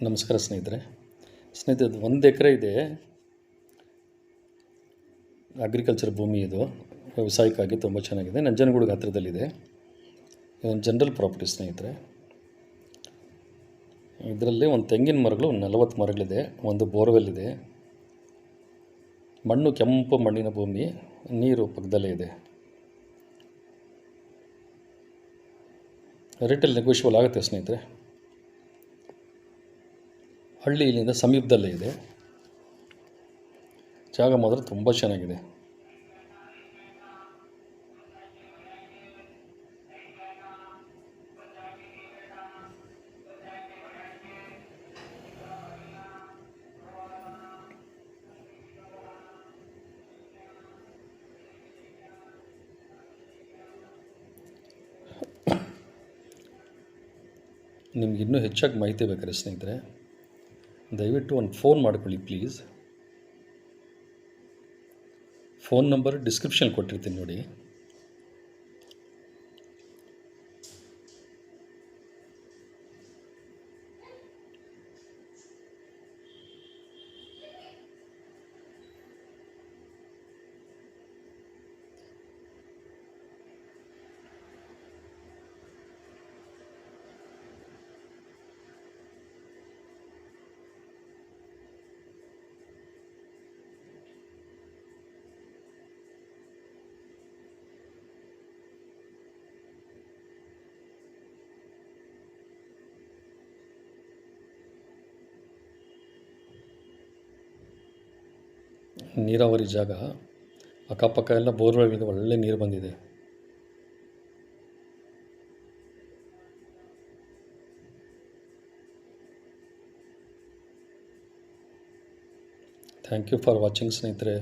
ನಮಸ್ಕಾರ ಸ್ನೇಹಿತರೆ. ಇದು 1 ಎಕರೆ ಇದೆ. ಅಗ್ರಿಕಲ್ಚರ್ ಭೂಮಿ ಇದು. ವ್ಯವಸಾಯಕ್ಕಾಗಿ ತುಂಬ ಚೆನ್ನಾಗಿದೆ. ನಂಜನಗೂಡಿಗೆ ಹತ್ತಿರದಲ್ಲಿದೆ. ಇದೊಂದು ಜನರಲ್ ಪ್ರಾಪರ್ಟಿ ಸ್ನೇಹಿತರೆ. ಇದರಲ್ಲಿ ಒಂದು ತೆಂಗಿನ ಮರಗಳು 40 ಮರಗಳಿದೆ. ಒಂದು ಬೋರ್ವೆಲ್ ಇದೆ. ಮಣ್ಣು ಕೆಂಪು ಮಣ್ಣಿನ ಭೂಮಿ. ನೀರು ಪಕ್ಕದಲ್ಲೇ ಇದೆ. ರೇಟಲ್ಲಿ ನೆಗೋಷಿಯಬಲ್ ಆಗುತ್ತೆ ಸ್ನೇಹಿತರೆ. ಹಳ್ಳಿ ಇಲ್ಲಿಂದ ಸಮೀಪದಲ್ಲೇ ಇದೆ. ಜಾಗ ಮಾತ್ರ ತುಂಬ ಚೆನ್ನಾಗಿದೆ. ನಿಮ್ಗೆ ಇನ್ನೂ ಹೆಚ್ಚಾಗಿ ಮಾಹಿತಿ ಬೇಕಾದ್ರೆ ಸ್ನೇಹಿತರೆ, ದಯವಿಟ್ಟು ಒಂದು ಫೋನ್ ಮಾಡ್ಕೊಳ್ಳಿ ಪ್ಲೀಸ್. ಫೋನ್ ನಂಬರ್ ಡಿಸ್ಕ್ರಿಪ್ಷನ್ ಕೊಟ್ಟಿರ್ತೀನಿ ನೋಡಿ. ನೀರಾವರಿ ಜಾಗ, ಅಕ್ಕಪಕ್ಕ ಎಲ್ಲ ಬೋರ್ವೆಲ್ಗಳಿಗೆ ಒಳ್ಳೆ ನೀರು ಬಂದಿದೆ. ಥ್ಯಾಂಕ್ ಯು ಫಾರ್ ವಾಚಿಂಗ್ ಸ್ನೇಹಿತರೆ.